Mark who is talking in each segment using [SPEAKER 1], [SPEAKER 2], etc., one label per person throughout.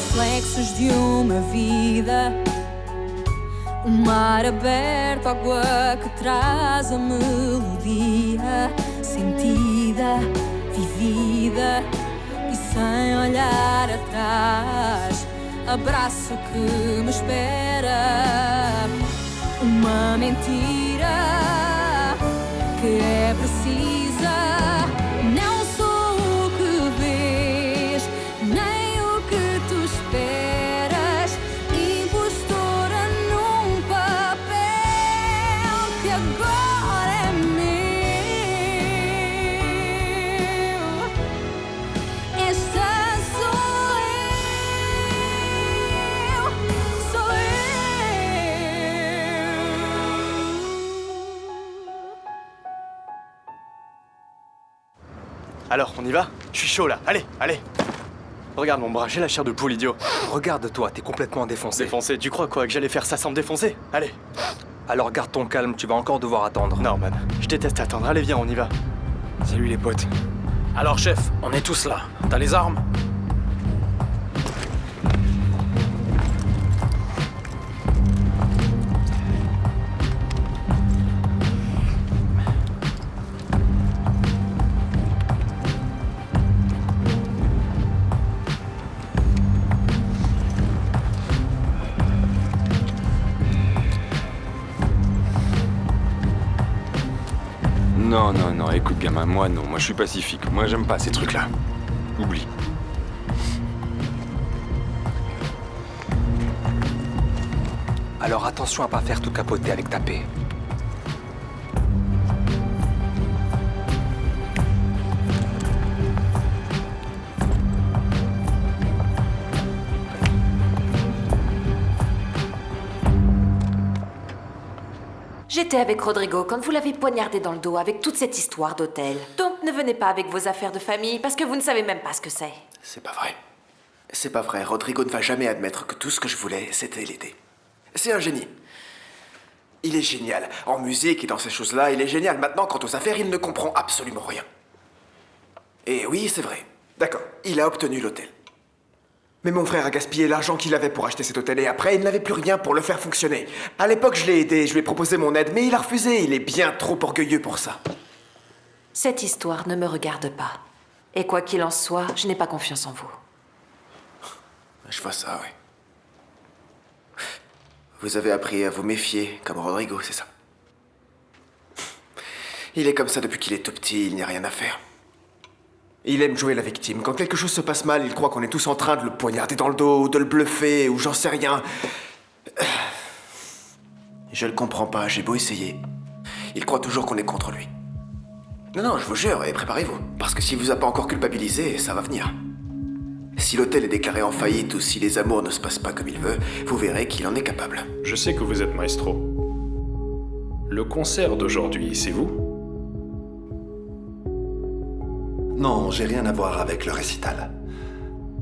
[SPEAKER 1] reflexos de uma vida. O mar aberto, água que traz a melodia sentida, vivida e sem olhar atrás. Abraço que me espera. Uma mentira que é precisa. Não sou o que vês, nem o que tu esperas. Impostora num papel que agora é meu. Esta sou eu, sou eu.
[SPEAKER 2] Alors, on y va? Je suis chaud là, allez, allez. Regarde mon bras, j'ai la chair de poule, idiot.
[SPEAKER 3] Regarde-toi, t'es complètement défoncé.
[SPEAKER 2] Défoncé, tu crois quoi, que j'allais faire ça sans me défoncer? Allez.
[SPEAKER 3] Alors garde ton calme, tu vas encore devoir attendre.
[SPEAKER 2] Non, man, je déteste attendre, allez viens, on y va.
[SPEAKER 3] Salut les potes.
[SPEAKER 4] Alors chef, on est tous là. T'as les armes?
[SPEAKER 5] Non, non, non, écoute gamin, moi non, moi je suis pacifique. Moi j'aime pas ces trucs-là. Oublie.
[SPEAKER 3] Alors attention à pas faire tout capoter avec ta paix.
[SPEAKER 6] J'étais avec Rodrigo quand vous l'avez poignardé dans le dos avec toute cette histoire d'hôtel. Donc ne venez pas avec vos affaires de famille parce que vous ne savez même pas ce que c'est.
[SPEAKER 7] C'est pas vrai. C'est pas vrai. Rodrigo ne va jamais admettre que tout ce que je voulais, c'était l'aider. C'est un génie. Il est génial. En musique et dans ces choses-là, il est génial. Maintenant, quant aux affaires, il ne comprend absolument rien. Et oui, c'est vrai. D'accord, il a obtenu l'hôtel. Mais mon frère a gaspillé l'argent qu'il avait pour acheter cet hôtel et après, il n'avait plus rien pour le faire fonctionner. À l'époque, je l'ai aidé, je lui ai proposé mon aide, mais il a refusé. Il est bien trop orgueilleux pour ça.
[SPEAKER 6] Cette histoire ne me regarde pas. Et quoi qu'il en soit, je n'ai pas confiance en vous.
[SPEAKER 7] Je vois ça, oui. Vous avez appris à vous méfier, comme Rodrigo, c'est ça? Il est comme ça depuis qu'il est tout petit, il n'y a rien à faire. Il aime jouer la victime. Quand quelque chose se passe mal, il croit qu'on est tous en train de le poignarder dans le dos, de le bluffer, ou j'en sais rien. Je le comprends pas, j'ai beau essayer. Il croit toujours qu'on est contre lui. Non, non, je vous jure, et préparez-vous. Parce que s'il vous a pas encore culpabilisé, ça va venir. Si l'hôtel est déclaré en faillite ou si les amours ne se passent pas comme il veut, vous verrez qu'il en est capable.
[SPEAKER 4] Je sais que vous êtes maestro. Le concert d'aujourd'hui, c'est vous?
[SPEAKER 8] Non, j'ai rien à voir avec le récital.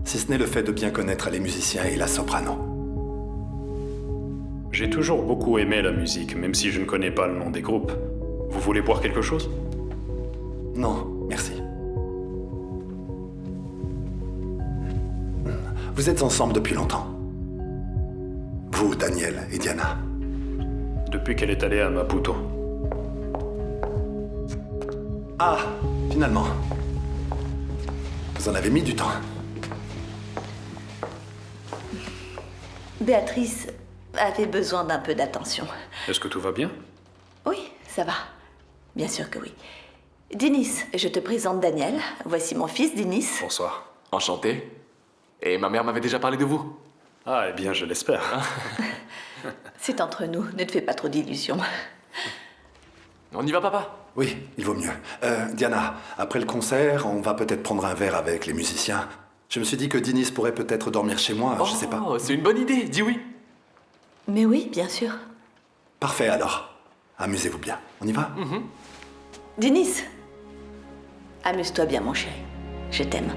[SPEAKER 8] Si ce n'est le fait de bien connaître les musiciens et la soprano.
[SPEAKER 4] J'ai toujours beaucoup aimé la musique, même si je ne connais pas le nom des groupes. Vous voulez boire quelque chose?
[SPEAKER 8] Non, merci. Vous êtes ensemble depuis longtemps. Vous, Daniel et Diana.
[SPEAKER 4] Depuis qu'elle est allée à Maputo.
[SPEAKER 8] Ah, finalement. Vous en avez mis du temps.
[SPEAKER 9] Béatrice avait besoin d'un peu d'attention.
[SPEAKER 4] Est-ce que tout va bien?
[SPEAKER 9] Oui, ça va. Bien sûr que oui. Denis, je te présente Daniel. Voici mon fils, Denis.
[SPEAKER 4] Bonsoir.
[SPEAKER 10] Enchanté. Et ma mère m'avait déjà parlé de vous.
[SPEAKER 4] Ah, eh bien, je l'espère.
[SPEAKER 9] C'est entre nous, ne te fais pas trop d'illusions.
[SPEAKER 10] On y va, papa?
[SPEAKER 8] Oui, il vaut mieux. Diana, après le concert, on va peut-être prendre un verre avec les musiciens. Je me suis dit que Denis pourrait peut-être dormir chez moi, je sais pas.
[SPEAKER 10] Oh, c'est une bonne idée, dis oui.
[SPEAKER 9] Mais oui, bien sûr.
[SPEAKER 8] Parfait alors. Amusez-vous bien. On y va?
[SPEAKER 9] Denis, amuse-toi bien, mon chéri. Je t'aime.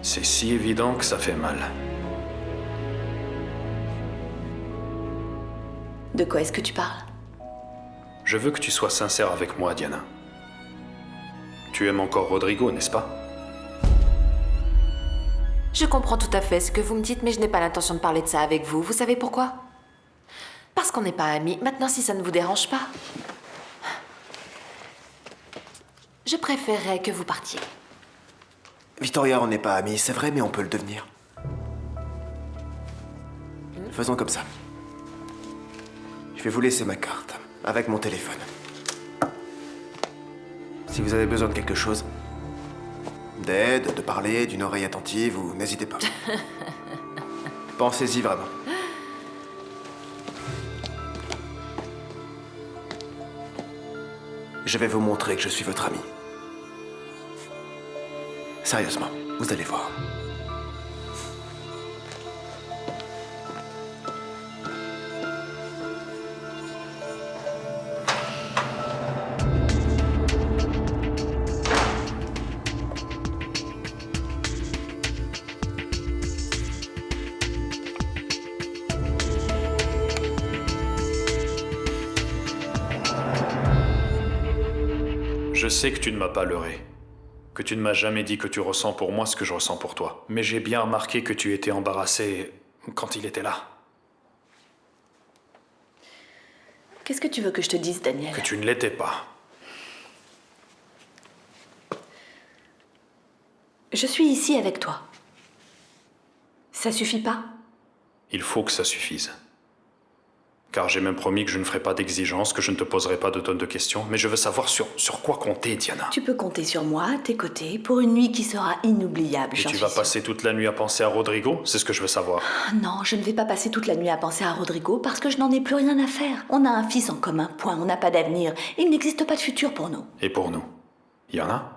[SPEAKER 4] C'est si évident que ça fait mal.
[SPEAKER 9] De quoi est-ce que tu parles?
[SPEAKER 4] Je veux que tu sois sincère avec moi, Diana. Tu aimes encore Rodrigo, n'est-ce pas?
[SPEAKER 6] Je comprends tout à fait ce que vous me dites, mais je n'ai pas l'intention de parler de ça avec vous. Vous savez pourquoi? Parce qu'on n'est pas amis. Maintenant, si ça ne vous dérange pas, je préférerais que vous partiez.
[SPEAKER 7] Victoria, on n'est pas amis, c'est vrai, mais on peut le devenir. Faisons comme ça. Je vais vous laisser ma carte, avec mon téléphone. Si vous avez besoin de quelque chose, d'aide, de parler, d'une oreille attentive, ou n'hésitez pas. Pensez-y vraiment. Je vais vous montrer que je suis votre ami. Sérieusement, vous allez voir.
[SPEAKER 4] Je sais que tu ne m'as pas leurré, que tu ne m'as jamais dit que tu ressens pour moi ce que je ressens pour toi. Mais j'ai bien remarqué que tu étais embarrassé quand il était là.
[SPEAKER 9] Qu'est-ce que tu veux que je te dise, Daniel?
[SPEAKER 4] Que tu ne l'étais pas.
[SPEAKER 9] Je suis ici avec toi. Ça suffit pas?
[SPEAKER 4] Il faut que ça suffise. Car j'ai même promis que je ne ferai pas d'exigences, que je ne te poserai pas de tonnes de questions, mais je veux savoir sur quoi compter, Diana.
[SPEAKER 9] Tu peux compter sur moi, à tes côtés, pour une nuit qui sera inoubliable,
[SPEAKER 4] Et
[SPEAKER 9] j'en
[SPEAKER 4] tu
[SPEAKER 9] suis
[SPEAKER 4] vas
[SPEAKER 9] sûre.
[SPEAKER 4] passer toute la nuit à penser à Rodrigo? C'est ce que je veux savoir.
[SPEAKER 9] Non, je ne vais pas passer toute la nuit à penser à Rodrigo parce que je n'en ai plus rien à faire. On a un fils en commun, point. On n'a pas d'avenir. Il n'existe pas de futur pour nous.
[SPEAKER 4] Et pour nous? Il y en a?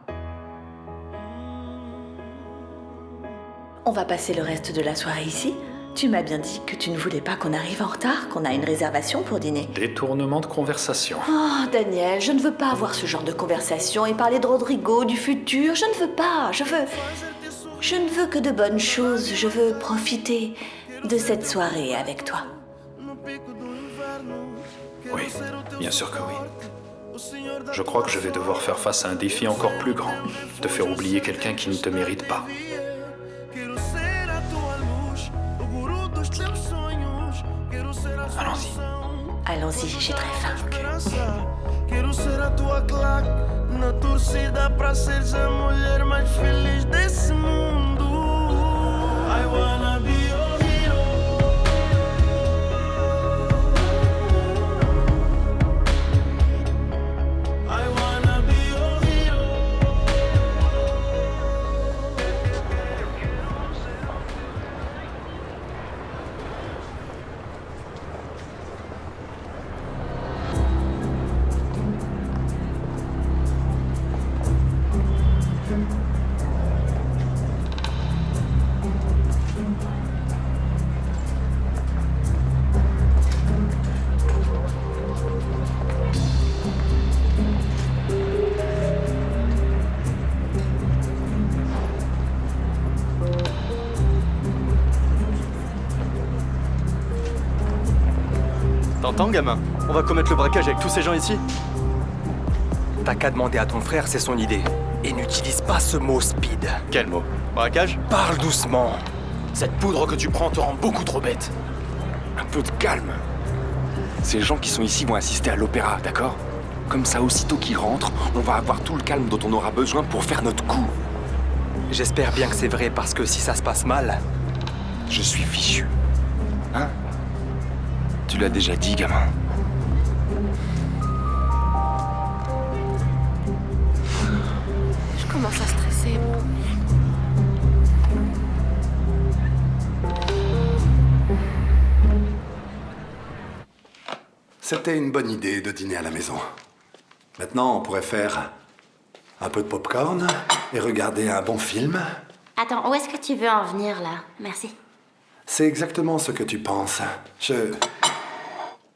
[SPEAKER 9] On va passer le reste de la soirée ici. Tu m'as bien dit que tu ne voulais pas qu'on arrive en retard, qu'on a une réservation pour dîner.
[SPEAKER 4] Détournement de conversation.
[SPEAKER 9] Oh, Daniel, je ne veux pas avoir ce genre de conversation et parler de Rodrigo, du futur. Je ne veux pas. Je ne veux que de bonnes choses. Je veux profiter de cette soirée avec toi.
[SPEAKER 4] Oui, bien sûr que oui. Je crois que je vais devoir faire face à un défi encore plus grand. Te faire oublier quelqu'un qui ne te mérite pas. Allons-y.
[SPEAKER 9] Allons-y, j'ai très faim.
[SPEAKER 11] Quero ser a tua claque na torcida pra seres a mulher mais feliz desse mundo. I wanna be your hero. I wanna be your hero.
[SPEAKER 2] T'entends, gamin? On va commettre le braquage avec tous ces gens ici?
[SPEAKER 3] T'as qu'à demander à ton frère, c'est son idée. Et n'utilise pas ce mot speed.
[SPEAKER 2] Quel mot? Braquage?
[SPEAKER 3] Parle doucement.
[SPEAKER 10] Cette poudre que tu prends te rend beaucoup trop bête.
[SPEAKER 5] Un peu de calme. Ces gens qui sont ici vont assister à l'opéra, d'accord? Comme ça, aussitôt qu'ils rentrent, on va avoir tout le calme dont on aura besoin pour faire notre coup.
[SPEAKER 3] J'espère bien que c'est vrai, parce que si ça se passe mal...
[SPEAKER 5] Je suis fichu. Hein? Tu l'as déjà dit, gamin.
[SPEAKER 6] Je commence à stresser.
[SPEAKER 8] C'était une bonne idée de dîner à la maison. Maintenant, on pourrait faire un peu de popcorn et regarder un bon film.
[SPEAKER 12] Attends, où est-ce que tu veux en venir, là? Merci.
[SPEAKER 8] C'est exactement ce que tu penses.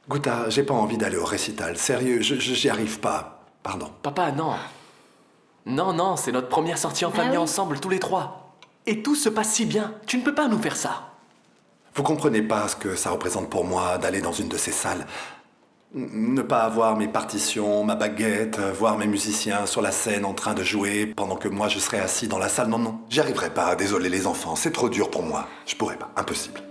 [SPEAKER 8] Gouta, j'ai pas envie d'aller au récital. Sérieux, j'y arrive pas. Pardon.
[SPEAKER 10] Papa, non. Non, c'est notre première sortie en famille
[SPEAKER 12] oui.
[SPEAKER 10] ensemble, tous les trois. Et tout se passe si bien. Tu ne peux pas nous faire ça.
[SPEAKER 8] Vous comprenez pas ce que ça représente pour moi d'aller dans une de ces salles. Ne pas avoir mes partitions, ma baguette, voir mes musiciens sur la scène en train de jouer pendant que moi je serais assis dans la salle. Non, non, j'y arriverai pas. Désolé les enfants, c'est trop dur pour moi. Je pourrais pas, impossible.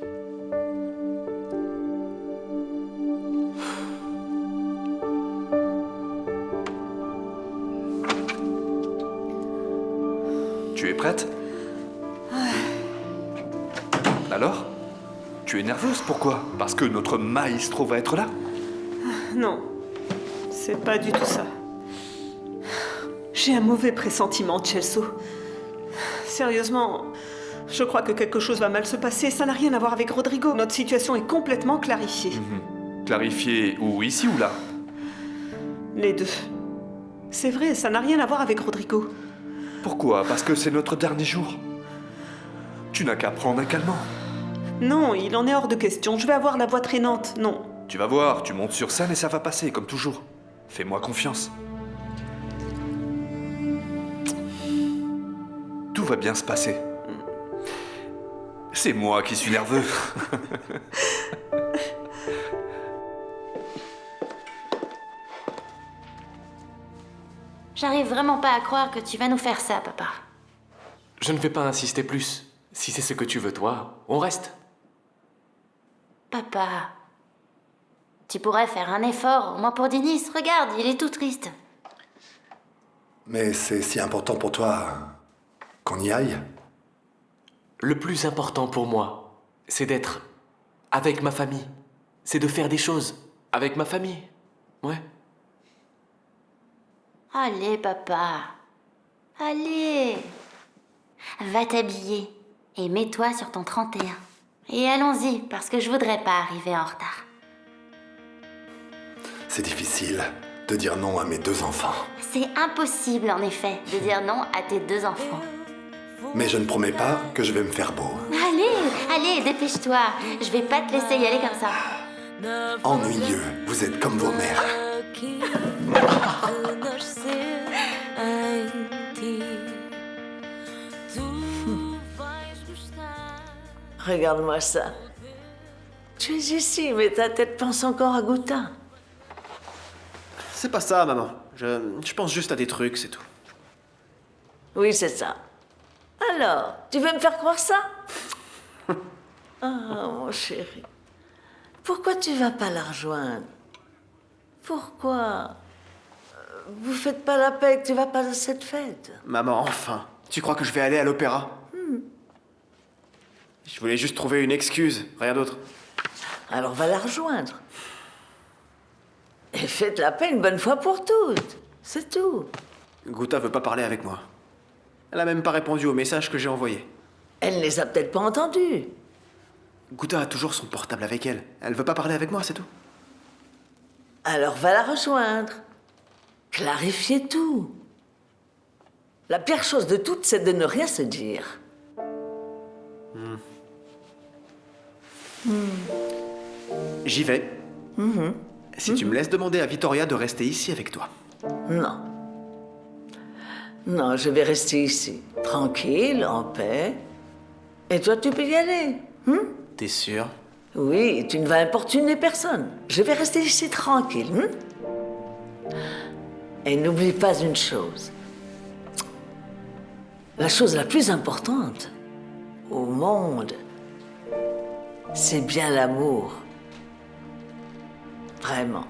[SPEAKER 5] Tu es prête? Alors? Tu es nerveuse, pourquoi? Parce que notre maestro va être là?
[SPEAKER 13] Non, c'est pas du tout ça. J'ai un mauvais pressentiment, Chelsea. Sérieusement, je crois que quelque chose va mal se passer. Ça n'a rien à voir avec Rodrigo. Notre situation est complètement clarifiée.
[SPEAKER 5] Clarifier où, ici ou là?
[SPEAKER 13] Les deux. C'est vrai, ça n'a rien à voir avec Rodrigo.
[SPEAKER 5] Pourquoi? Parce que c'est notre dernier jour. Tu n'as qu'à prendre un calmant.
[SPEAKER 13] Non, il en est hors de question. Je vais avoir la voix traînante. Non.
[SPEAKER 5] Tu vas voir, tu montes sur scène et ça va passer, comme toujours. Fais-moi confiance. Tout va bien se passer. C'est moi qui suis nerveux.
[SPEAKER 12] J'arrive vraiment pas à croire que tu vas nous faire ça, papa.
[SPEAKER 10] Je ne vais pas insister plus. Si c'est ce que tu veux, toi, on reste.
[SPEAKER 12] Papa, tu pourrais faire un effort, au moins pour Denis. Regarde, il est tout triste.
[SPEAKER 8] Mais c'est si important pour toi qu'on y aille?
[SPEAKER 10] Le plus important pour moi, c'est d'être avec ma famille. C'est de faire des choses avec ma famille. Ouais.
[SPEAKER 12] Allez, papa. Allez. Va t'habiller et mets-toi sur ton 31. Et allons-y, parce que je voudrais pas arriver en retard.
[SPEAKER 8] C'est difficile de dire non à mes 2 enfants.
[SPEAKER 12] C'est impossible, en effet, de dire non à tes 2 enfants.
[SPEAKER 8] Mais je ne promets pas que je vais me faire beau.
[SPEAKER 12] Allez, dépêche-toi. Je vais pas te laisser y aller comme ça.
[SPEAKER 8] Ennuyeux, vous êtes comme vos mères.
[SPEAKER 14] Regarde-moi ça. Tu es ici, mais ta tête pense encore à Gouta.
[SPEAKER 7] C'est pas ça, maman. Je pense juste à des trucs, c'est tout.
[SPEAKER 14] Oui, c'est ça. Alors, tu veux me faire croire ça? Ah, mon chéri. Pourquoi tu vas pas la rejoindre? Pourquoi? Vous faites pas la paix que tu vas pas à cette fête?
[SPEAKER 7] Maman, enfin. Tu crois que je vais aller à l'opéra? Je voulais juste trouver une excuse, rien d'autre.
[SPEAKER 14] Alors va la rejoindre. Et faites la paix une bonne fois pour toutes. C'est tout.
[SPEAKER 7] Gouta veut pas parler avec moi. Elle a même pas répondu aux messages que j'ai envoyés.
[SPEAKER 14] Elle ne les a peut-être pas entendus.
[SPEAKER 7] Gouta a toujours son portable avec elle. Elle veut pas parler avec moi, c'est tout.
[SPEAKER 14] Alors va la rejoindre. Clarifiez tout. La pire chose de toutes, c'est de ne rien se dire.
[SPEAKER 7] J'y vais. Si tu me laisses demander à Vittoria de rester ici avec toi.
[SPEAKER 14] Non. Non, je vais rester ici, tranquille, en paix. Et toi, tu peux y aller.
[SPEAKER 7] T'es sûr?
[SPEAKER 14] Oui, tu ne vas importuner personne. Je vais rester ici tranquille. Et n'oublie pas une chose. La chose la plus importante au monde, c'est bien l'amour. Vraiment.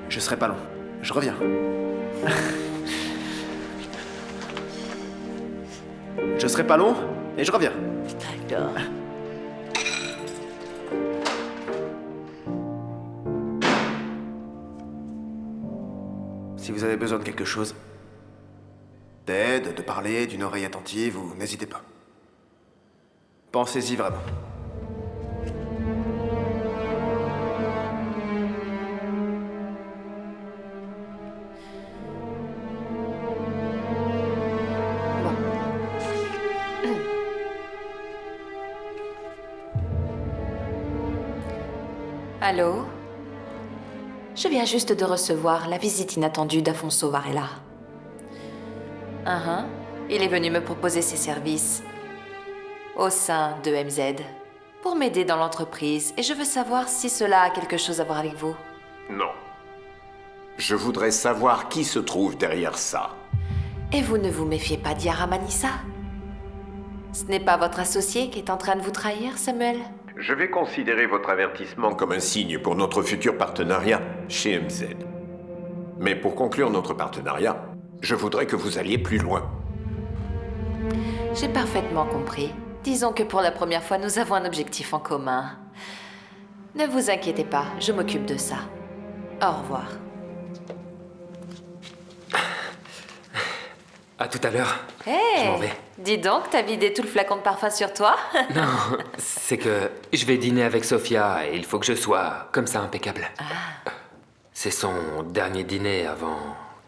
[SPEAKER 7] Je serai pas long. Je reviens. Je serai pas long et je reviens.
[SPEAKER 14] D'accord.
[SPEAKER 7] Si vous avez besoin de quelque chose, d'aide, de parler, d'une oreille attentive, ou n'hésitez pas. Pensez-y vraiment.
[SPEAKER 6] Allô? Je viens juste de recevoir la visite inattendue d'Afonso Varela. Il est venu me proposer ses services au sein de MZ. pour m'aider dans l'entreprise et je veux savoir si cela a quelque chose à voir avec vous.
[SPEAKER 15] Non. Je voudrais savoir qui se trouve derrière ça.
[SPEAKER 6] Et vous ne vous méfiez pas d'Yara Manissa? Ce n'est pas votre associé qui est en train de vous trahir, Samuel?
[SPEAKER 15] Je vais considérer votre avertissement comme un signe pour notre futur partenariat chez MZ. Mais pour conclure notre partenariat, je voudrais que vous alliez plus loin.
[SPEAKER 6] J'ai parfaitement compris. Disons que pour la première fois, nous avons un objectif en commun. Ne vous inquiétez pas, je m'occupe de ça. Au revoir.
[SPEAKER 10] À tout à l'heure.
[SPEAKER 6] Hé,
[SPEAKER 10] Je m'en vais.
[SPEAKER 6] dis donc, t'as vidé tout le flacon de parfum sur toi?
[SPEAKER 10] Non, c'est que je vais dîner avec Sophia et il faut que je sois comme ça impeccable. C'est son dernier dîner avant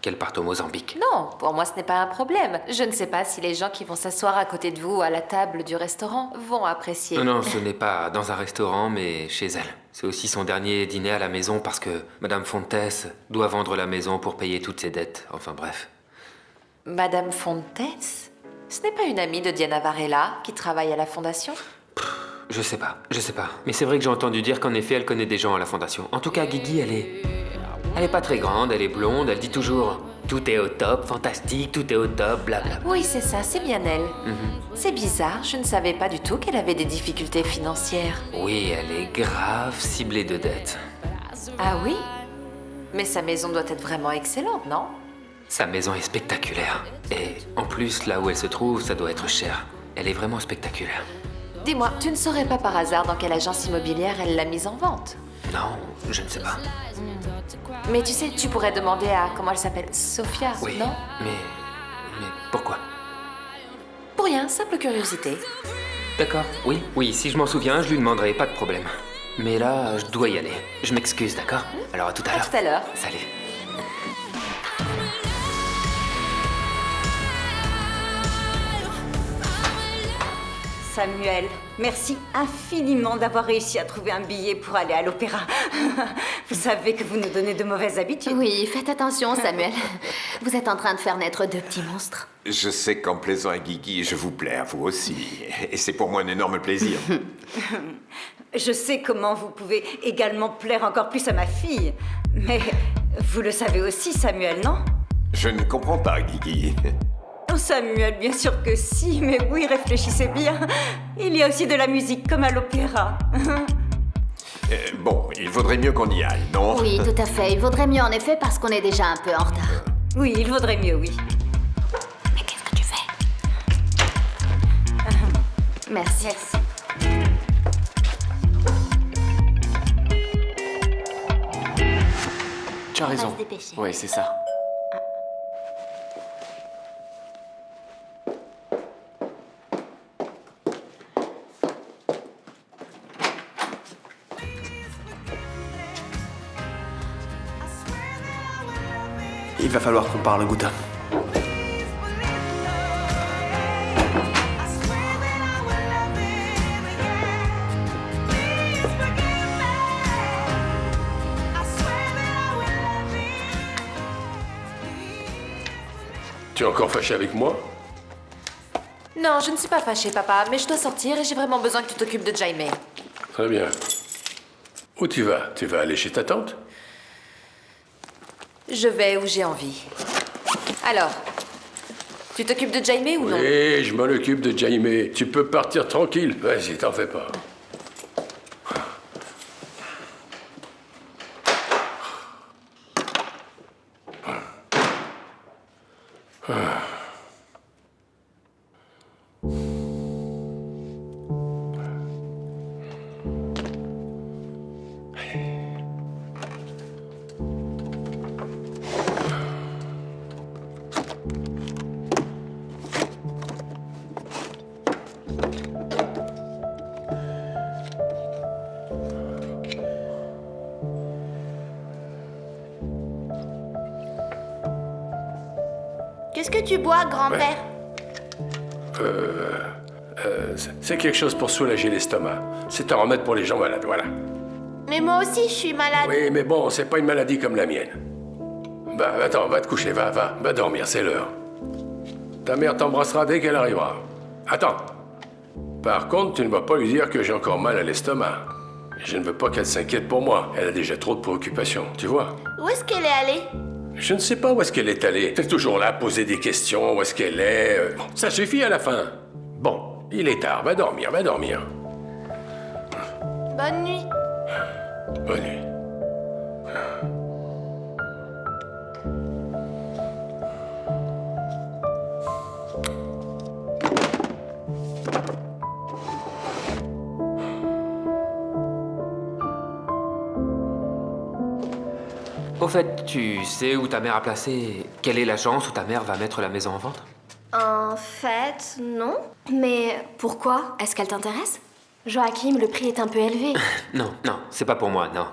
[SPEAKER 10] qu'elle parte au Mozambique.
[SPEAKER 6] Non, pour moi ce n'est pas un problème. Je ne sais pas si les gens qui vont s'asseoir à côté de vous à la table du restaurant vont apprécier.
[SPEAKER 10] Non, ce n'est pas dans un restaurant, mais chez elle. C'est aussi son dernier dîner à la maison parce que Madame Fontes doit vendre la maison pour payer toutes ses dettes. Enfin bref.
[SPEAKER 6] Madame Fontes? Ce n'est pas une amie de Diana Varela qui travaille à la fondation?
[SPEAKER 10] Je sais pas. Mais c'est vrai que j'ai entendu dire qu'en effet, elle connaît des gens à la fondation. En tout cas, Guigui, elle est pas très grande, elle est blonde, elle dit toujours « Tout est au top, fantastique, tout est au top, blablabla. »
[SPEAKER 6] Oui, c'est ça, c'est bien elle. C'est bizarre, je ne savais pas du tout qu'elle avait des difficultés financières.
[SPEAKER 10] Oui, elle est grave ciblée de dettes.
[SPEAKER 6] Ah oui? Mais sa maison doit être vraiment excellente, non?
[SPEAKER 10] Sa maison est spectaculaire. Et en plus, là où elle se trouve, ça doit être cher. Elle est vraiment spectaculaire.
[SPEAKER 6] Dis-moi, tu ne saurais pas par hasard dans quelle agence immobilière elle l'a mise en vente?
[SPEAKER 10] Non, je ne sais pas.
[SPEAKER 6] Mais tu sais, tu pourrais demander à... comment elle s'appelle? Sophia,
[SPEAKER 10] Oui,
[SPEAKER 6] non?
[SPEAKER 10] mais pourquoi?
[SPEAKER 6] Pour rien, simple curiosité.
[SPEAKER 10] D'accord, oui, si je m'en souviens, je lui demanderai, pas de problème. Mais là, je dois y aller. Je m'excuse, d'accord? Alors à tout à l'heure.
[SPEAKER 6] À tout à l'heure.
[SPEAKER 10] Salut.
[SPEAKER 9] Samuel, merci infiniment d'avoir réussi à trouver un billet pour aller à l'opéra. Vous savez que vous nous donnez de mauvaises habitudes.
[SPEAKER 12] Oui, faites attention, Samuel. Vous êtes en train de faire naître deux petits monstres.
[SPEAKER 15] Je sais qu'en plaisant à Guigui, je vous plais à vous aussi. Et c'est pour moi un énorme plaisir.
[SPEAKER 9] Je sais comment vous pouvez également plaire encore plus à ma fille. Mais vous le savez aussi, Samuel, non?
[SPEAKER 15] Je ne comprends pas, Guigui.
[SPEAKER 9] Oh, Samuel, bien sûr que si, mais oui, réfléchissez bien. Il y a aussi de la musique, comme à l'opéra.
[SPEAKER 15] Bon, il vaudrait mieux qu'on y aille, non?
[SPEAKER 12] Oui, tout à fait. Il vaudrait mieux en effet parce qu'on est déjà un peu en retard.
[SPEAKER 9] Oui, il vaudrait mieux, oui.
[SPEAKER 12] Mais qu'est-ce que tu fais? Merci.
[SPEAKER 10] Tu as raison.
[SPEAKER 12] va se dépêcher.
[SPEAKER 10] Oui, c'est ça.
[SPEAKER 2] Il va falloir qu'on parle, Gouda.
[SPEAKER 16] Tu es encore fâché avec moi?
[SPEAKER 6] Non, je ne suis pas fâchée, papa, mais je dois sortir et j'ai vraiment besoin que tu t'occupes de Jaime.
[SPEAKER 16] Très bien. Où tu vas? Tu vas aller chez ta tante?
[SPEAKER 6] Je vais où j'ai envie. Alors, tu t'occupes de Jaime ou non?
[SPEAKER 16] Oui, je m'en occupe de Jaime. Tu peux partir tranquille. Vas-y, t'en fais pas.
[SPEAKER 12] Qu'est-ce que tu bois, grand-père?
[SPEAKER 16] C'est quelque chose pour soulager l'estomac. C'est un remède pour les gens malades, voilà.
[SPEAKER 12] Mais moi aussi, je suis malade.
[SPEAKER 16] Oui, mais bon, c'est pas une maladie comme la mienne. Bah, attends, va te coucher, va dormir, c'est l'heure. Ta mère t'embrassera dès qu'elle arrivera. Attends. Par contre, tu ne vas pas lui dire que j'ai encore mal à l'estomac. Je ne veux pas qu'elle s'inquiète pour moi. Elle a déjà trop de préoccupations, tu vois.
[SPEAKER 12] Où est-ce qu'elle est allée?
[SPEAKER 16] Je ne sais pas où est-ce qu'elle est allée. Elle est toujours là à poser des questions. Où est-ce qu'elle est? Bon, ça suffit à la fin. Bon, il est tard. Va dormir, va dormir.
[SPEAKER 12] Bonne nuit.
[SPEAKER 16] Bonne nuit.
[SPEAKER 10] Au fait, tu sais où ta mère a placé... Quelle est l'agence où ta mère va mettre la maison en vente?
[SPEAKER 17] En fait, non. Mais pourquoi? Est-ce qu'elle t'intéresse? Joachim, le prix est un peu élevé.
[SPEAKER 10] Non, c'est pas pour moi, non.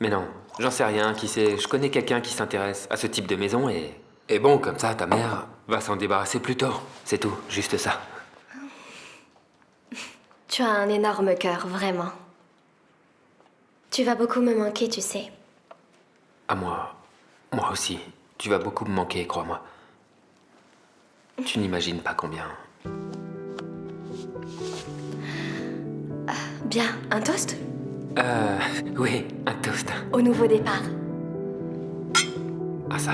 [SPEAKER 10] Mais non, j'en sais rien, qui sait, je connais quelqu'un qui s'intéresse à ce type de maison et bon, comme ça, ta mère va s'en débarrasser plus tôt. C'est tout, juste ça.
[SPEAKER 17] Tu as un énorme cœur, vraiment. Tu vas beaucoup me manquer, tu sais.
[SPEAKER 10] À moi aussi. Tu vas beaucoup me manquer, crois-moi. Tu n'imagines pas combien.
[SPEAKER 17] Bien, un toast?
[SPEAKER 10] Oui, un toast.
[SPEAKER 17] Au nouveau départ.
[SPEAKER 10] Ah ça.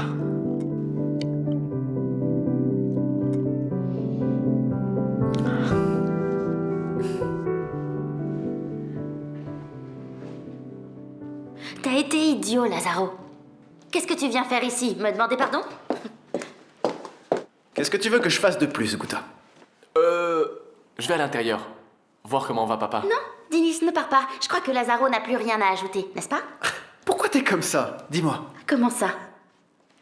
[SPEAKER 12] T'as été idiot, Lazaro. Qu'est-ce que tu viens faire ici? Me demander pardon?
[SPEAKER 7] Qu'est-ce que tu veux que je fasse de plus, Guta?
[SPEAKER 18] Je vais à l'intérieur. Voir comment va papa.
[SPEAKER 12] Non, Dinis, ne pars pas. Je crois que Lazaro n'a plus rien à ajouter, n'est-ce pas?
[SPEAKER 7] Pourquoi t'es comme ça? Dis-moi.
[SPEAKER 12] Comment ça?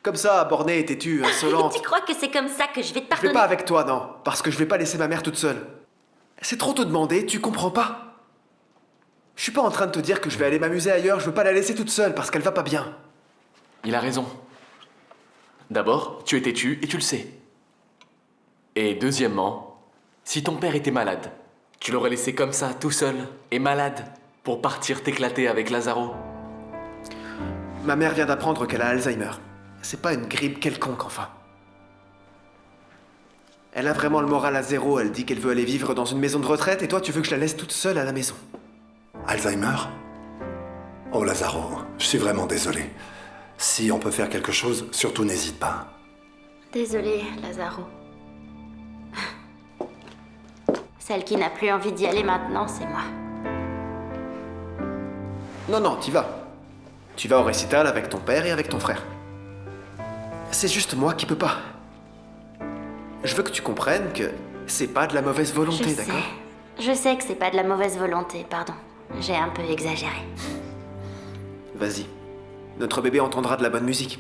[SPEAKER 7] Comme ça, bornée, têtue, insolente.
[SPEAKER 12] Tu crois que c'est comme ça que je vais te
[SPEAKER 7] Je
[SPEAKER 12] pardonner?
[SPEAKER 7] vais pas avec toi, non. Parce que je vais pas laisser ma mère toute seule. C'est trop te demander, tu comprends pas? Je suis pas en train de te dire que je vais aller m'amuser ailleurs, je veux pas la laisser toute seule parce qu'elle va pas bien.
[SPEAKER 18] Il a raison. D'abord, tu es têtu et tu le sais. Et deuxièmement, si ton père était malade, tu l'aurais laissé comme ça, tout seul, et malade, pour partir t'éclater avec Lazaro.
[SPEAKER 7] Ma mère vient d'apprendre qu'elle a Alzheimer. C'est pas une grippe quelconque, enfin. Elle a vraiment le moral à zéro, elle dit qu'elle veut aller vivre dans une maison de retraite, et toi tu veux que je la laisse toute seule à la maison.
[SPEAKER 8] Alzheimer? Oh Lazaro, je suis vraiment désolé. Si on peut faire quelque chose, surtout n'hésite pas.
[SPEAKER 12] Désolée, Lazaro. Celle qui n'a plus envie d'y aller maintenant, c'est moi.
[SPEAKER 7] Non, t'y vas. Tu vas au récital avec ton père et avec ton frère. C'est juste moi qui peux pas. Je veux que tu comprennes que c'est pas de la mauvaise volonté, d'accord?
[SPEAKER 12] Je sais que c'est pas de la mauvaise volonté, pardon. J'ai un peu exagéré.
[SPEAKER 7] Vas-y. Notre bébé entendra de la bonne musique.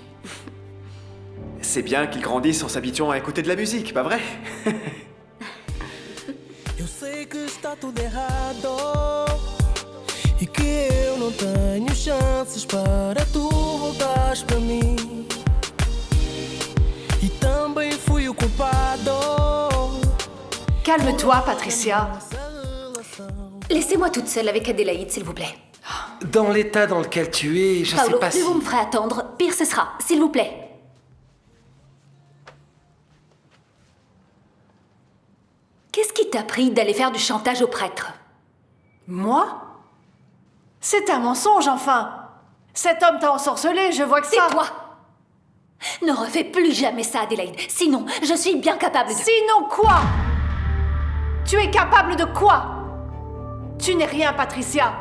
[SPEAKER 7] C'est bien qu'il grandisse en s'habituant à écouter de la musique, pas vrai?
[SPEAKER 11] Eu sei que está tudo errado e que eu não tenho chances para tu voltares para mim. E também fui o culpado.
[SPEAKER 19] Calme-toi, Patricia.
[SPEAKER 1] Laissez-moi toute seule avec Adélaïde, s'il vous plaît.
[SPEAKER 3] Dans l'état dans lequel tu es, je
[SPEAKER 1] Paolo,
[SPEAKER 3] sais pas
[SPEAKER 1] plus
[SPEAKER 3] si...
[SPEAKER 1] vous me ferez attendre, pire ce sera, s'il vous plaît. Qu'est-ce qui t'a pris d'aller faire du chantage au prêtre?
[SPEAKER 19] Moi? C'est un mensonge, enfin. Cet homme t'a ensorcelé, je vois que ça.
[SPEAKER 1] Tais-toi! Ne refais plus jamais ça, Adélaïde. Sinon, je suis bien capable de...
[SPEAKER 19] Sinon quoi? Tu es capable de quoi? Tu n'es rien, Patricia.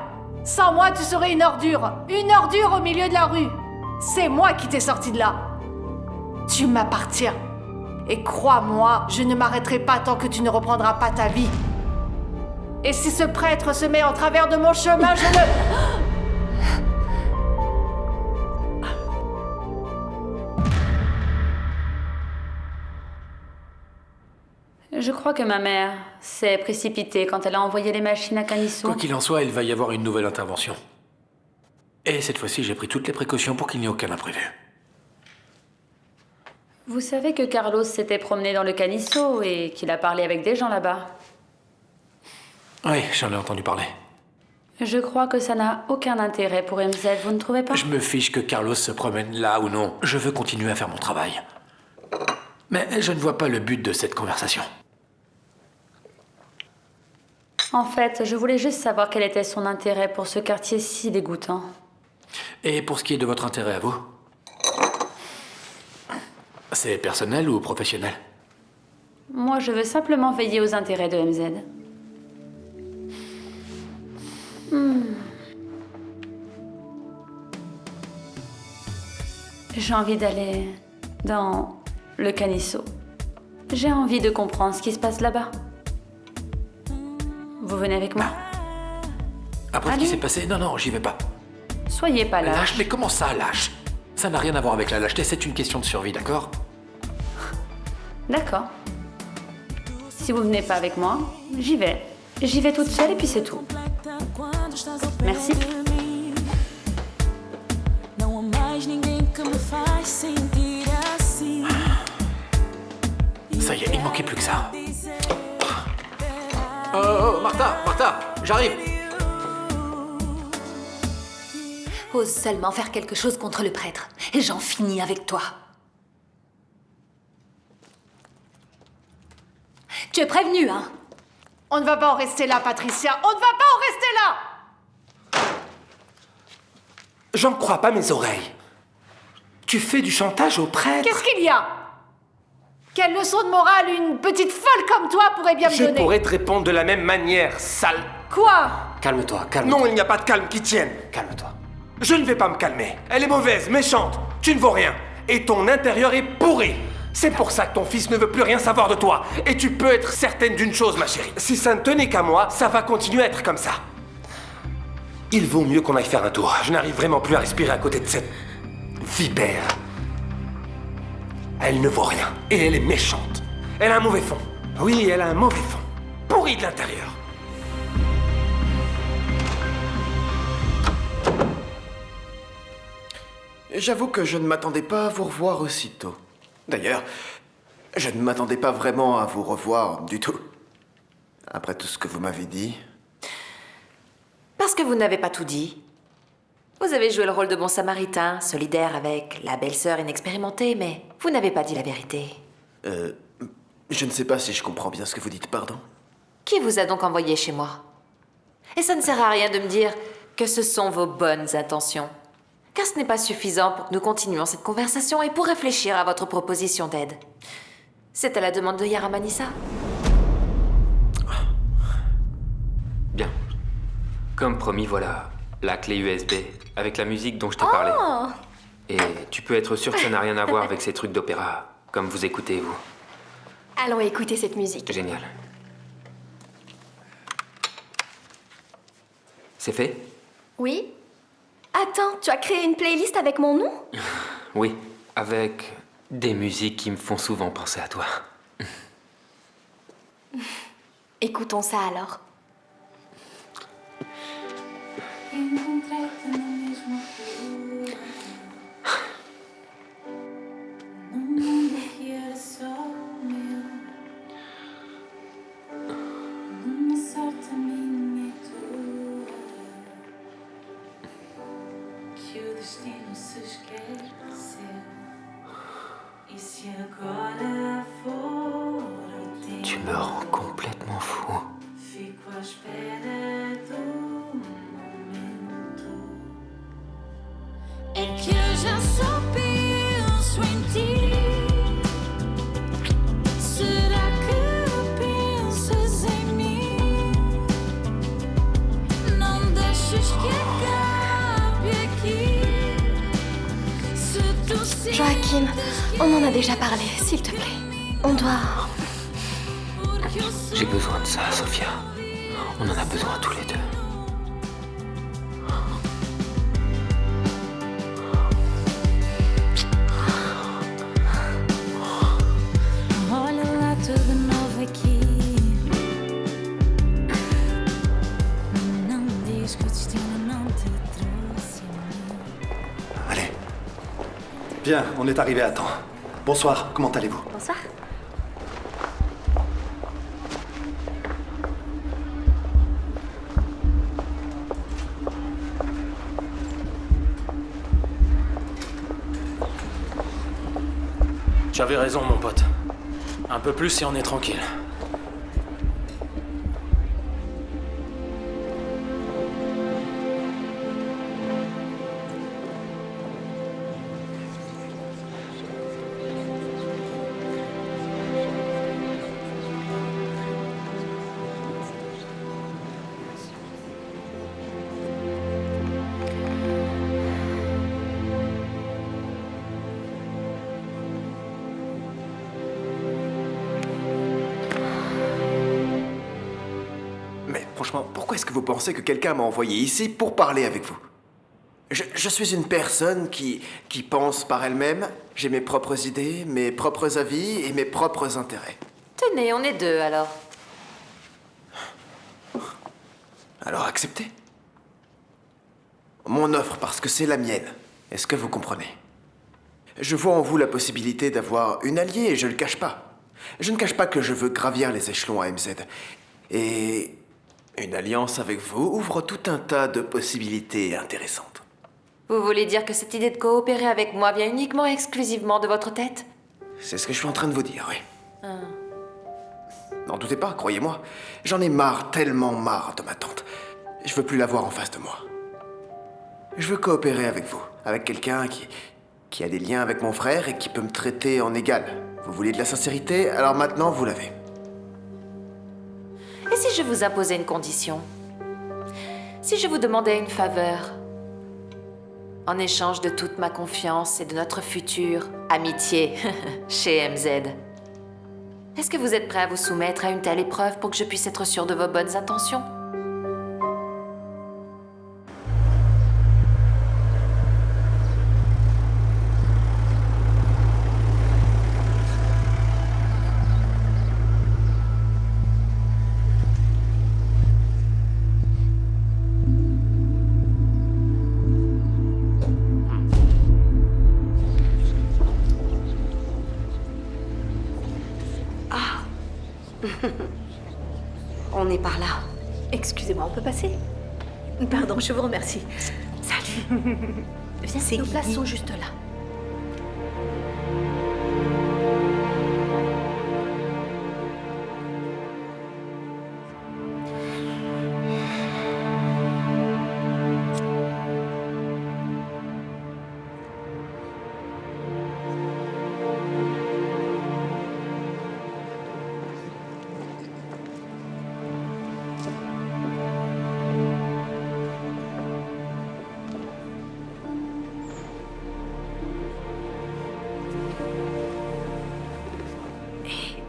[SPEAKER 19] Sans moi, tu serais une ordure. Une ordure au milieu de la rue. C'est moi qui t'ai sorti de là. Tu m'appartiens. Et crois-moi, je ne m'arrêterai pas tant que tu ne reprendras pas ta vie. Et si ce prêtre se met en travers de mon chemin, je ne...
[SPEAKER 20] Je crois que ma mère s'est précipitée quand elle a envoyé les machines à Canisso.
[SPEAKER 16] Quoi qu'il en soit, il va y avoir une nouvelle intervention. Et cette fois-ci, j'ai pris toutes les précautions pour qu'il n'y ait aucun imprévu.
[SPEAKER 20] Vous savez que Carlos s'était promené dans le Canisso et qu'il a parlé avec des gens là-bas.
[SPEAKER 16] Oui, j'en ai entendu parler.
[SPEAKER 20] Je crois que ça n'a aucun intérêt pour MZ, vous ne trouvez pas?
[SPEAKER 16] Je me fiche que Carlos se promène là ou non. Je veux continuer à faire mon travail. Mais je ne vois pas le but de cette conversation.
[SPEAKER 20] En fait, je voulais juste savoir quel était son intérêt pour ce quartier si dégoûtant.
[SPEAKER 18] Et pour ce qui est de votre intérêt à vous? C'est personnel ou professionnel?
[SPEAKER 20] Moi, je veux simplement veiller aux intérêts de MZ. J'ai envie d'aller dans le Canisso. J'ai envie de comprendre ce qui se passe là-bas. Vous venez avec moi?
[SPEAKER 18] Après
[SPEAKER 20] Allez.
[SPEAKER 18] ce qui s'est passé, non, j'y vais pas.
[SPEAKER 20] Soyez pas lâche.
[SPEAKER 18] Lâche? Mais comment ça, lâche? Ça n'a rien à voir avec la lâcheté, c'est une question de survie, d'accord?
[SPEAKER 20] D'accord. Si vous venez pas avec moi, j'y vais. J'y vais toute seule et puis c'est tout. Merci.
[SPEAKER 11] Não há mais ninguém que me faz sentir assim.
[SPEAKER 18] Ça y est, il manquait plus que ça. Oh, Martha, j'arrive.
[SPEAKER 1] Ose seulement faire quelque chose contre le prêtre, et j'en finis avec toi. Tu es prévenue, hein?
[SPEAKER 19] On ne va pas en rester là, Patricia. On ne va pas en rester là.
[SPEAKER 3] J'en crois pas mes oreilles. Tu fais du chantage au prêtre?
[SPEAKER 19] Qu'est-ce qu'il y a? Quelle leçon de morale une petite folle comme toi pourrait bien me
[SPEAKER 3] Je
[SPEAKER 19] donner?
[SPEAKER 3] pourrais te répondre de la même manière, sale.
[SPEAKER 19] Quoi?
[SPEAKER 3] Calme-toi, calme-toi. Non, il n'y a pas de calme qui tienne. Calme-toi. Je ne vais pas me calmer. Elle est mauvaise, méchante. Tu ne vaux rien. Et ton intérieur est pourri. C'est pour ça que ton fils ne veut plus rien savoir de toi. Et tu peux être certaine d'une chose, ma chérie. Si ça ne tenait qu'à moi, ça va continuer à être comme ça. Il vaut mieux qu'on aille faire un tour. Je n'arrive vraiment plus à respirer à côté de cette vipère. Elle ne vaut rien. Et elle est méchante. Elle a un mauvais fond. Oui, elle a un mauvais fond. Pourri de l'intérieur.
[SPEAKER 7] J'avoue que je ne m'attendais pas à vous revoir aussitôt. D'ailleurs, je ne m'attendais pas vraiment à vous revoir du tout. Après tout ce que vous m'avez dit.
[SPEAKER 6] Parce que vous n'avez pas tout dit. Vous avez joué le rôle de bon samaritain, solidaire avec la belle-sœur inexpérimentée, mais vous n'avez pas dit la vérité.
[SPEAKER 7] Je ne sais pas si je comprends bien ce que vous dites, pardon.
[SPEAKER 6] Qui vous a donc envoyé chez moi? Et ça ne sert à rien de me dire que ce sont vos bonnes intentions. Car ce n'est pas suffisant pour que nous continuions cette conversation et pour réfléchir à votre proposition d'aide. C'est à la demande de Yara Manissa?
[SPEAKER 10] Bien. Comme promis, voilà la clé USB avec la musique dont je t'ai parlé. Et tu peux être sûr que ça n'a rien à voir avec ces trucs d'opéra, comme vous écoutez, vous.
[SPEAKER 17] Allons écouter cette musique.
[SPEAKER 10] Génial. C'est fait?
[SPEAKER 17] Oui? Attends, tu as créé une playlist avec mon nom?
[SPEAKER 10] Oui, avec des musiques qui me font souvent penser à toi.
[SPEAKER 17] Écoutons ça alors.
[SPEAKER 10] Tu me rends complètement fou.
[SPEAKER 11] É que eu já só penso em ti. Será que pensas em mim? Não deixes que acabe aqui. Se tu sentes
[SPEAKER 17] Joachim, on en a déjà parlé, s'il te plaît. On doit...
[SPEAKER 10] J'ai besoin de ça, Sophia. On en a besoin tous les deux.
[SPEAKER 11] olha lá tudo novo aqui. Não diz que o destino não te trouxe a mim.
[SPEAKER 8] Allez. Bien, on est arrivé à temps. Bonsoir, comment allez-vous?
[SPEAKER 17] Bonsoir.
[SPEAKER 4] Tu avais raison, mon pote. Un peu plus et on est tranquille.
[SPEAKER 7] franchement, pourquoi est-ce que vous pensez que quelqu'un m'a envoyé ici pour parler avec vous? Je suis une personne qui pense par elle-même. J'ai mes propres idées, mes propres avis et mes propres intérêts.
[SPEAKER 6] Tenez, on est deux alors.
[SPEAKER 7] Alors acceptez. Mon offre parce que c'est la mienne. Est-ce que vous comprenez? Je vois en vous la possibilité d'avoir une alliée et je le cache pas. Je ne cache pas que je veux gravir les échelons à MZ. Et une alliance avec vous ouvre tout un tas de possibilités intéressantes.
[SPEAKER 6] Vous voulez dire que cette idée de coopérer avec moi vient uniquement et exclusivement de votre tête?
[SPEAKER 7] C'est ce que je suis en train de vous dire, oui.
[SPEAKER 6] Ah.
[SPEAKER 7] N'en doutez pas, croyez-moi. J'en ai marre, tellement marre de ma tante. Je veux plus la voir en face de moi. Je veux coopérer avec vous, avec quelqu'un qui a des liens avec mon frère et qui peut me traiter en égal. Vous voulez de la sincérité? Alors maintenant, vous l'avez.
[SPEAKER 6] Et si je vous imposais une condition? Si je vous demandais une faveur? En échange de toute ma confiance et de notre future amitié chez MZ. Est-ce que vous êtes prêt à vous soumettre à une telle épreuve pour que je puisse être sûre de vos bonnes intentions?
[SPEAKER 1] On est par là. Excusez-moi, on peut passer? Pardon, je vous remercie. Salut. Viens, nos places sont juste là.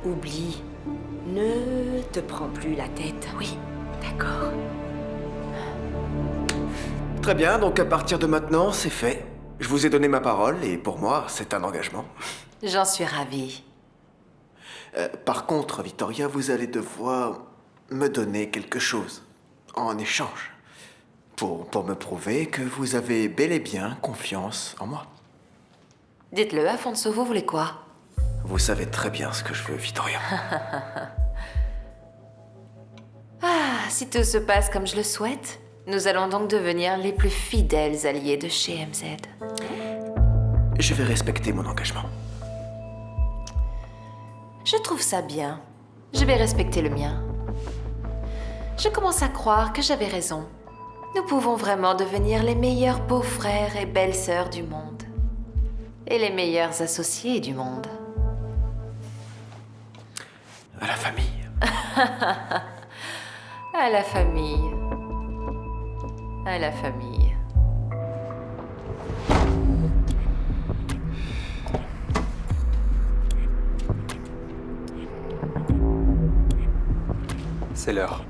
[SPEAKER 21] Oublie. Ne te prends plus la tête.
[SPEAKER 1] Oui, d'accord.
[SPEAKER 7] Très bien, donc à partir de maintenant, c'est fait. Je vous ai donné ma parole et pour moi, c'est un engagement.
[SPEAKER 6] J'en suis ravie.
[SPEAKER 7] Par contre, Victoria, vous allez devoir me donner quelque chose en échange pour me prouver que vous avez bel et bien confiance en moi.
[SPEAKER 6] Dites-le, Afonso, vous voulez quoi?
[SPEAKER 7] Vous savez très bien ce que je veux, Victoria.
[SPEAKER 6] Ah, si tout se passe comme je le souhaite, nous allons donc devenir les plus fidèles alliés de chez MZ.
[SPEAKER 7] Je vais respecter mon engagement.
[SPEAKER 6] Je trouve ça bien. Je vais respecter le mien. Je commence à croire que j'avais raison. Nous pouvons vraiment devenir les meilleurs beaux-frères et belles-sœurs du monde. Et les meilleurs associés du monde.
[SPEAKER 7] À la famille.
[SPEAKER 6] À la famille. À la famille.
[SPEAKER 5] C'est l'heure.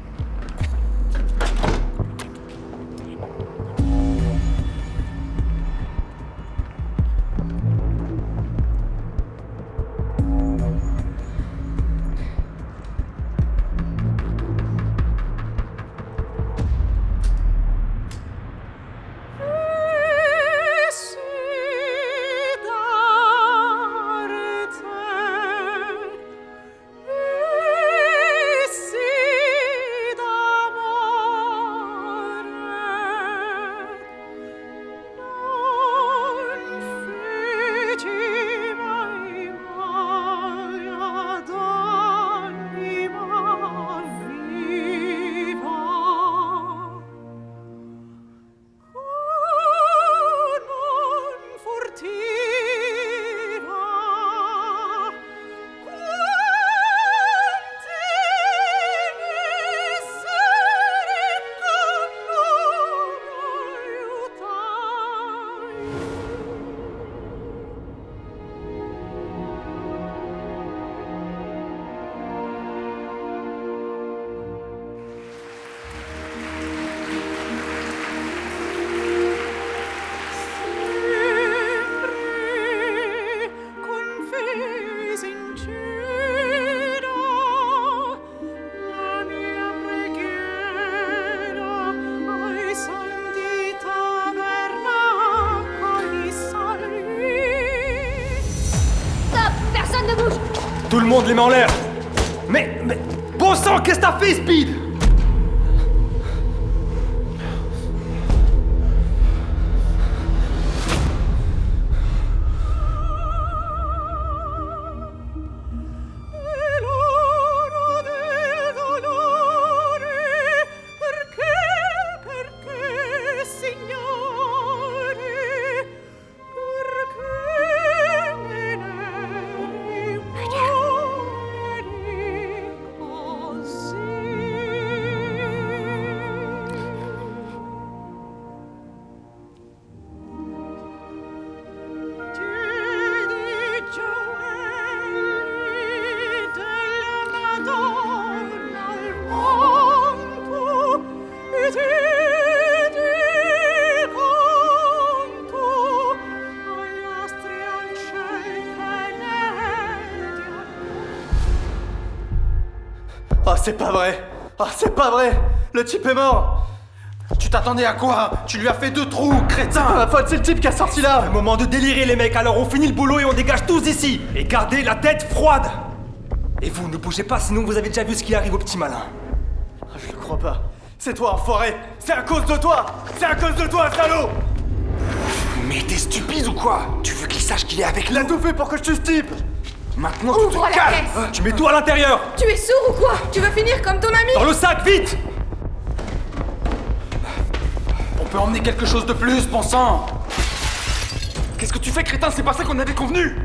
[SPEAKER 3] Tout le monde les met en l'air. Mais... Bon sang, qu'est-ce que t'as fait, Speed?
[SPEAKER 2] Ah, c'est pas vrai! Ah, c'est pas vrai! Le type est mort!
[SPEAKER 3] Tu t'attendais à quoi? Tu lui as fait 2 trous, crétin!
[SPEAKER 2] C'est pas ma faute, c'est le type qui a sorti là!
[SPEAKER 3] Un moment de délirer, les mecs, alors on finit le boulot et on dégage tous d'ici! Et gardez la tête froide! Et vous, ne bougez pas, sinon vous avez déjà vu ce qui arrive au petit malin.
[SPEAKER 2] Ah, je le crois pas. C'est toi, enfoiré! C'est à cause de toi! C'est à cause de toi, salaud!
[SPEAKER 5] Mais t'es stupide ou quoi? Tu veux qu'il sache qu'il est avec nous?
[SPEAKER 2] Il a tout fait pour que je tue ce type!
[SPEAKER 5] Maintenant, tu
[SPEAKER 1] Ouvre
[SPEAKER 5] te
[SPEAKER 1] la
[SPEAKER 5] calmes!
[SPEAKER 1] caisse.
[SPEAKER 3] Tu mets tout à l'intérieur!
[SPEAKER 1] Tu es sourd ou quoi? Tu veux finir comme ton ami?
[SPEAKER 3] Dans le sac, vite! On peut emmener quelque chose de plus, bon sang! Qu'est-ce que tu fais, crétin? C'est pas ça qu'on avait convenu!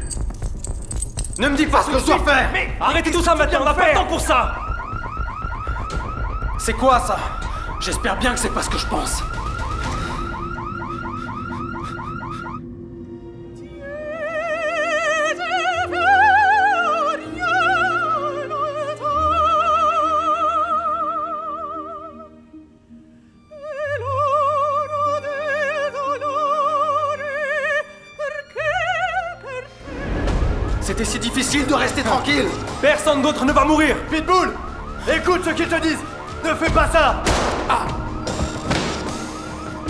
[SPEAKER 2] Ne me dis pas ce que je dois faire!
[SPEAKER 3] Mais arrêtez tout ça maintenant, on n'a pas le temps pour ça! C'est quoi ça? J'espère bien que c'est pas ce que je pense.
[SPEAKER 2] C'était si difficile de rester tranquille!
[SPEAKER 3] Personne d'autre ne va mourir!
[SPEAKER 2] Pitbull! Écoute ce qu'ils te disent! Ne fais pas ça!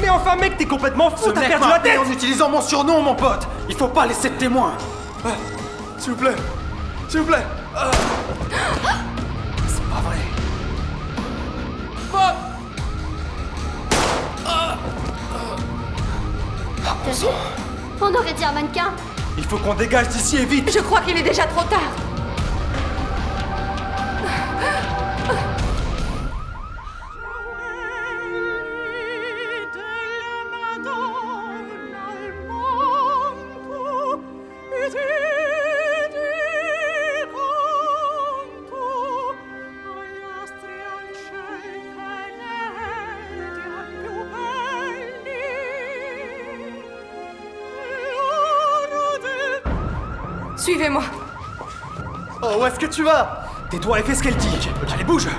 [SPEAKER 3] Mais enfin, mec, t'es complètement fou,
[SPEAKER 2] Ce
[SPEAKER 3] t'as
[SPEAKER 2] mec
[SPEAKER 3] perdu
[SPEAKER 2] m'a
[SPEAKER 3] la
[SPEAKER 2] appelé
[SPEAKER 3] tête!
[SPEAKER 2] en utilisant mon surnom, mon pote! Il faut pas laisser de témoin! S'il vous plaît! S'il vous plaît! C'est pas vrai!
[SPEAKER 17] T'as vu? On aurait dit un mannequin.
[SPEAKER 3] Il faut qu'on dégage d'ici et vite!
[SPEAKER 1] Je crois qu'il est déjà trop tard. Suivez-moi.
[SPEAKER 2] Oh, où est-ce que tu vas?
[SPEAKER 3] Tais-toi et fais ce qu'elle dit! Allez, bouge!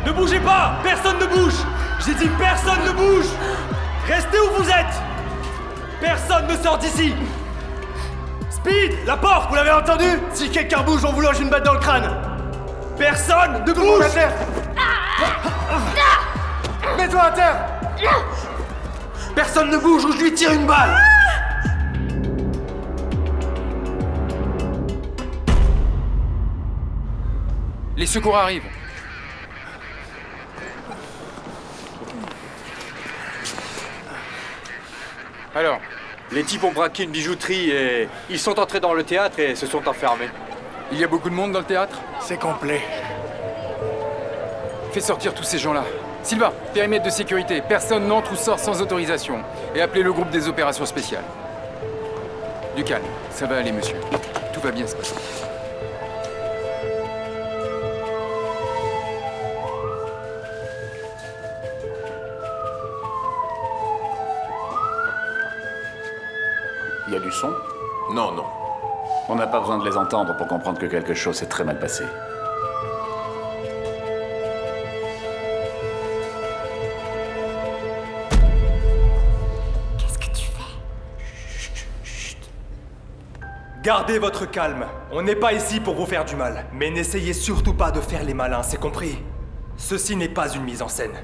[SPEAKER 3] Ne bougez pas! Personne ne bouge! J'ai dit personne ne bouge! Restez où vous êtes! Personne ne sort d'ici! Speed! La porte!
[SPEAKER 2] Vous l'avez entendu? Si quelqu'un bouge, on vous loge une balle dans le crâne!
[SPEAKER 3] Personne ne
[SPEAKER 2] Tout le monde
[SPEAKER 3] bouge!
[SPEAKER 2] à terre! Mets-toi à terre!
[SPEAKER 3] Personne ne bouge ou je lui tire une balle!
[SPEAKER 13] Les secours arrivent. Alors,
[SPEAKER 22] les types ont braqué une bijouterie et ils sont entrés dans le théâtre et se sont enfermés.
[SPEAKER 13] il y a beaucoup de monde dans le théâtre?
[SPEAKER 2] C'est complet.
[SPEAKER 13] Fais sortir tous ces gens-là. Sylvain, périmètre de sécurité. Personne n'entre ou sort sans autorisation. Et appelez le groupe des opérations spéciales. Du calme. Ça va aller, monsieur. Tout va bien se passer.
[SPEAKER 14] son?
[SPEAKER 16] Non, non.
[SPEAKER 14] On n'a pas besoin de les entendre pour comprendre que quelque chose s'est très mal passé.
[SPEAKER 17] Qu'est-ce que tu fais?
[SPEAKER 2] Gardez votre calme. On n'est pas ici pour vous faire du mal. Mais n'essayez surtout pas de faire les malins, c'est compris? Ceci n'est pas une mise en scène.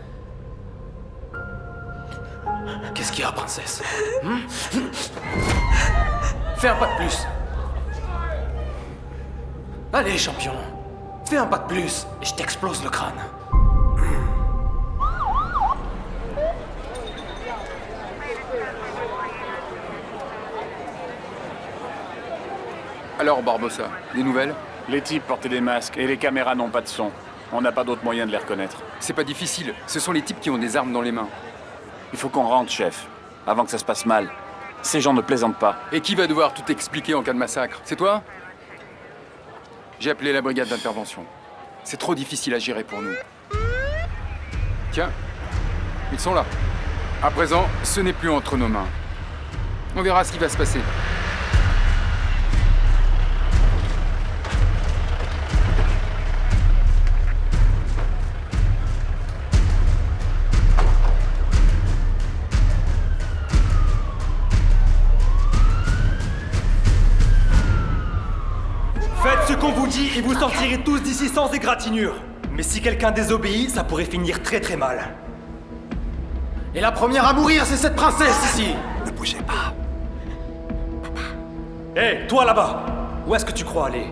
[SPEAKER 3] Qu'est-ce qu'il y a, princesse? Fais un pas de plus. Allez, champion. Fais un pas de plus et je t'explose le crâne.
[SPEAKER 13] Alors, Barbossa, des nouvelles?
[SPEAKER 14] Les types portaient des masques et les caméras n'ont pas de son. On n'a pas d'autre moyen de les reconnaître.
[SPEAKER 13] C'est pas difficile. Ce sont les types qui ont des armes dans les mains.
[SPEAKER 14] Il faut qu'on rentre, chef, avant que ça se passe mal. Ces gens ne plaisantent pas.
[SPEAKER 13] Et qui va devoir tout expliquer en cas de massacre? C'est toi? J'ai appelé la brigade d'intervention. C'est trop difficile à gérer pour nous. Tiens, ils sont là. À présent, ce n'est plus entre nos mains. On verra ce qui va se passer.
[SPEAKER 2] Faites ce qu'on vous dit et vous sortirez tous d'ici sans égratignure. Mais si quelqu'un désobéit, ça pourrait finir très très mal. Et la première à mourir, c'est cette princesse ici.
[SPEAKER 8] Ne bougez pas.
[SPEAKER 2] Hé, toi là-bas, où est-ce que tu crois aller?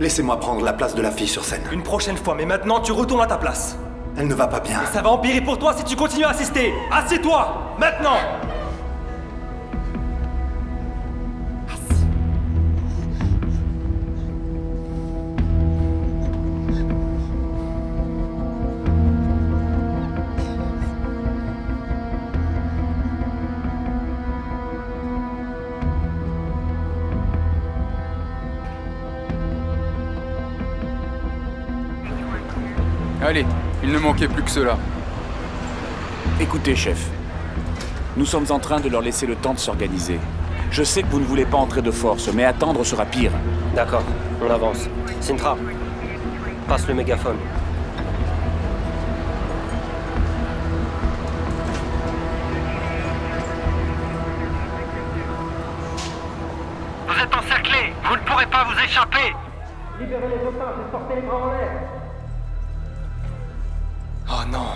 [SPEAKER 8] Laissez-moi prendre la place de la fille sur scène.
[SPEAKER 2] Une prochaine fois, mais maintenant tu retournes à ta place.
[SPEAKER 8] Elle ne va pas bien.
[SPEAKER 2] Et ça va empirer pour toi si tu continues à assister. Assieds-toi, maintenant.
[SPEAKER 13] Allez, il ne manquait plus que cela.
[SPEAKER 14] Écoutez, chef. Nous sommes en train de leur laisser le temps de s'organiser. Je sais que vous ne voulez pas entrer de force, mais attendre sera pire.
[SPEAKER 15] D'accord, on avance. Sintra, passe le mégaphone.
[SPEAKER 23] Vous êtes encerclés. Vous ne pourrez pas vous échapper.
[SPEAKER 2] Libérez les otages et sortez les bras en l'air. Oh non.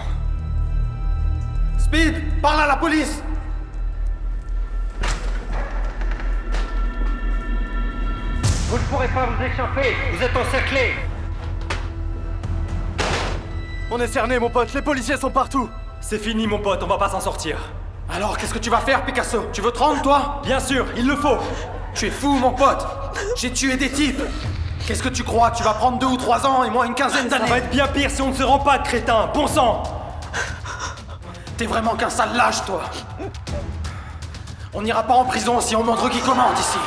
[SPEAKER 2] Speed, parle à la police.
[SPEAKER 23] Vous ne pourrez pas vous échapper. Vous êtes encerclés.
[SPEAKER 2] On est cerné, mon pote, les policiers sont partout. C'est fini, mon pote, on va pas s'en sortir. Alors, qu'est-ce que tu vas faire, Picasso? Tu veux te rendre, toi? Bien sûr, il le faut. Tu es fou, mon pote. J'ai tué des types. Qu'est-ce que tu crois? Tu vas prendre 2 ou 3 ans et moi une quinzaine d'années. Ça va être bien pire si on ne se rend pas, crétin. Bon sang. T'es vraiment qu'un sale lâche, toi. On n'ira pas en prison si on montre qui commande ici.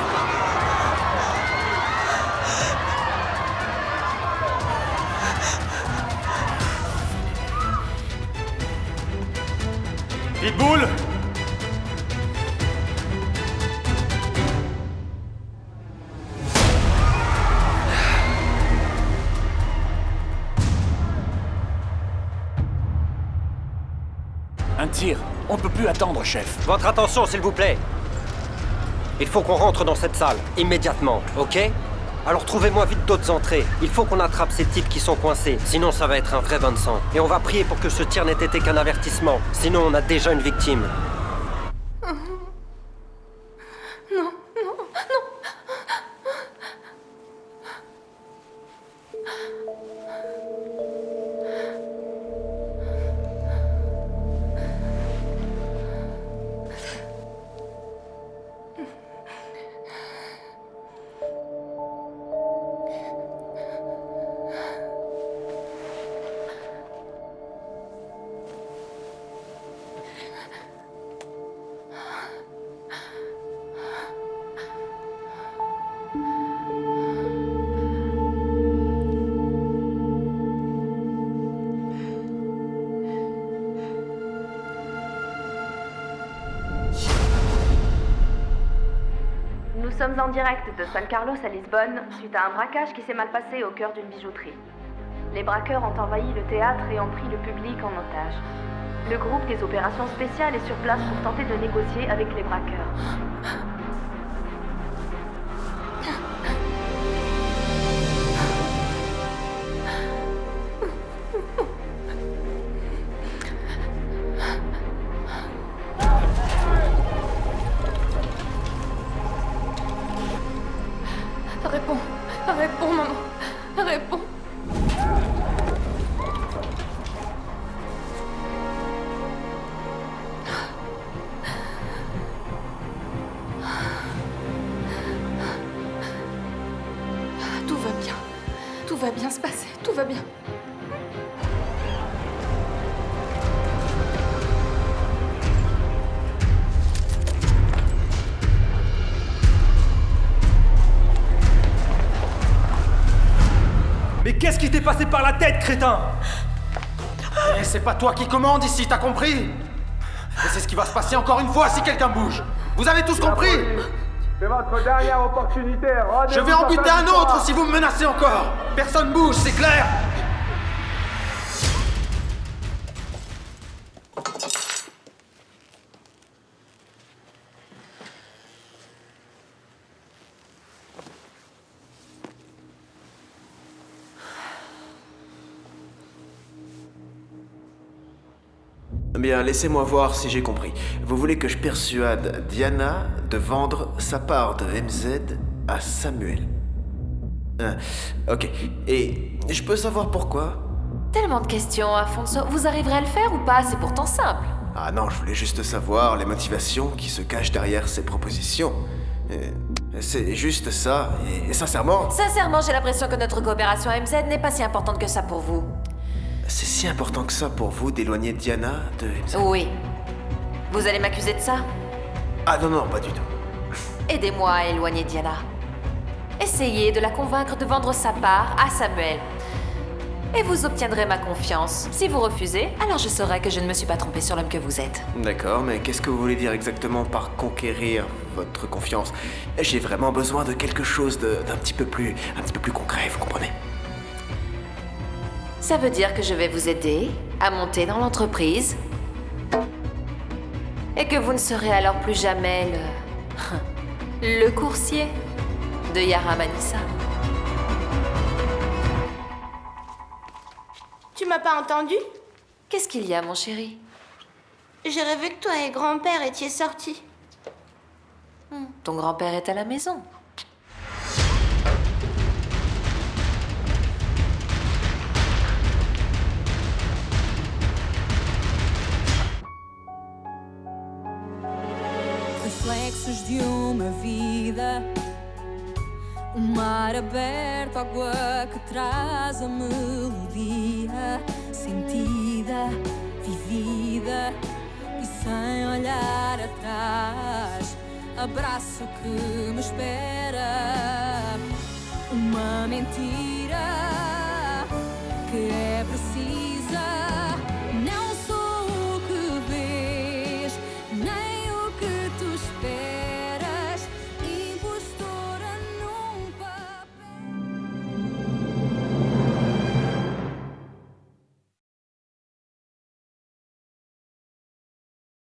[SPEAKER 2] Pitbull!
[SPEAKER 14] Un tir. On ne peut plus attendre, chef.
[SPEAKER 15] Votre attention, s'il vous plaît. Il faut qu'on rentre dans cette salle, immédiatement, ok? Alors trouvez-moi vite d'autres entrées. Il faut qu'on attrape ces types qui sont coincés, sinon ça va être un vrai bain de sang. Et on va prier pour que ce tir n'ait été qu'un avertissement, sinon on a déjà une victime.
[SPEAKER 17] Non, non, non.
[SPEAKER 9] sommes en direct de San Carlos à Lisbonne suite à un braquage qui s'est mal passé au cœur d'une bijouterie. Les braqueurs ont envahi le théâtre et ont pris le public en otage. Le groupe des opérations spéciales est sur place pour tenter de négocier avec les braqueurs. Réponds, maman. Réponds. Tout va bien. Tout va bien se passer. Tout va bien.
[SPEAKER 2] Mais qu'est-ce qui t'est passé par la tête, crétin? Eh, c'est pas toi qui commande ici, t'as compris? Et c'est ce qui va se passer encore une fois si quelqu'un bouge. Vous avez tous compris?
[SPEAKER 3] C'est votre dernière opportunité.
[SPEAKER 2] Je vais en buter un autre si vous me menacez encore. Personne bouge, c'est clair?
[SPEAKER 7] Bien, laissez-moi voir si j'ai compris. Vous voulez que je persuade Diana de vendre sa part de MZ à Samuel. Ok. Et je peux savoir pourquoi?
[SPEAKER 6] Tellement de questions, Afonso. Vous arriverez à le faire ou pas? C'est pourtant simple.
[SPEAKER 7] Ah non, je voulais juste savoir les motivations qui se cachent derrière ces propositions. C'est juste ça, et sincèrement...
[SPEAKER 6] Sincèrement, j'ai l'impression que notre coopération MZ n'est pas si importante que ça pour vous.
[SPEAKER 7] C'est si important que ça pour vous d'éloigner Diana de MZ?
[SPEAKER 6] Oui. Vous allez m'accuser de ça?
[SPEAKER 7] Ah non, non, pas du tout.
[SPEAKER 6] Aidez-moi à éloigner Diana. Essayez de la convaincre de vendre sa part à Samuel. Et vous obtiendrez ma confiance. Si vous refusez, alors je saurai que je ne me suis pas trompée sur l'homme que vous êtes.
[SPEAKER 7] D'accord, mais qu'est-ce que vous voulez dire exactement par conquérir votre confiance? J'ai vraiment besoin de quelque chose d'un petit peu plus concret, vous comprenez?
[SPEAKER 6] Ça veut dire que je vais vous aider à monter dans l'entreprise et que vous ne serez alors plus jamais le coursier de Yara Manissa.
[SPEAKER 17] Tu m'as pas entendu?
[SPEAKER 6] Qu'est-ce qu'il y a, mon chéri?
[SPEAKER 17] J'ai rêvé que toi et grand-père étiez sortis.
[SPEAKER 6] Ton grand-père est à la maison.
[SPEAKER 12] Reflexos de uma vida, mar aberto, água que traz a melodia sentida, vivida e sem olhar atrás. Abraço que me espera, uma mentira que é precisa.